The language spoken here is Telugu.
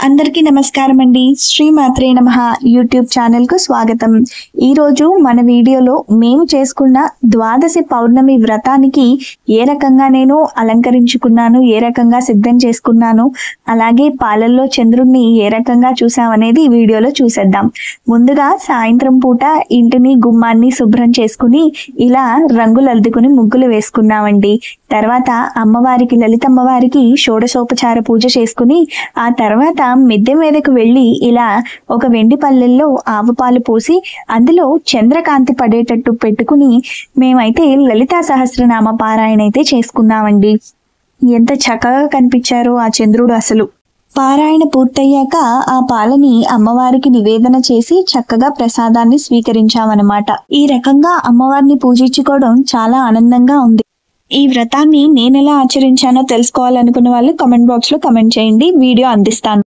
అందరికీ నమస్కారం అండి. శ్రీమాత్రే నమః యూట్యూబ్ ఛానల్ కు స్వాగతం. ఈ రోజు మన వీడియోలో మేము చేసుకున్న ద్వాదశి పౌర్ణమి వ్రతానికి ఏ రకంగా నేను అలంకరించుకున్నాను, ఏ రకంగా సిద్ధం చేసుకున్నాను, అలాగే పాలల్లో చంద్రుణ్ణి ఏ రకంగా చూసామనేది ఈ వీడియోలో చూసేద్దాం. ముందుగా సాయంత్రం పూట ఇంటిని గుమ్మాన్ని శుభ్రం చేసుకుని ఇలా రంగులు అద్దుకుని ముగ్గులు వేసుకున్నామండి. తర్వాత అమ్మవారికి లలితమ్మవారికి షోడశోపచార పూజ చేసుకుని ఆ తర్వాత మిద్దె మీదకు వెళ్ళి ఇలా ఒక వెండి పల్లెల్లో ఆవు పాలు పోసి అందులో చంద్రకాంతి పడేటట్టు పెట్టుకుని మేమైతే లలితా సహస్రనామ పారాయణ అయితే చేసుకున్నామండి. ఎంత చక్కగా కనిపించారో ఆ చంద్రుడు అసలు. పారాయణ పూర్తయ్యాక ఆ పాలని అమ్మవారికి నివేదన చేసి చక్కగా ప్రసాదాన్ని స్వీకరించామన్నమాట. ఈ రకంగా అమ్మవారిని పూజించుకోవడం చాలా ఆనందంగా ఉంది. ఈ వ్రతాన్ని నేనెలా ఆచరించానో తెలుసుకోవాలనుకున్న వాళ్ళు కామెంట్ బాక్స్ లో కామెంట్ చేయండి, వీడియో అందిస్తాను.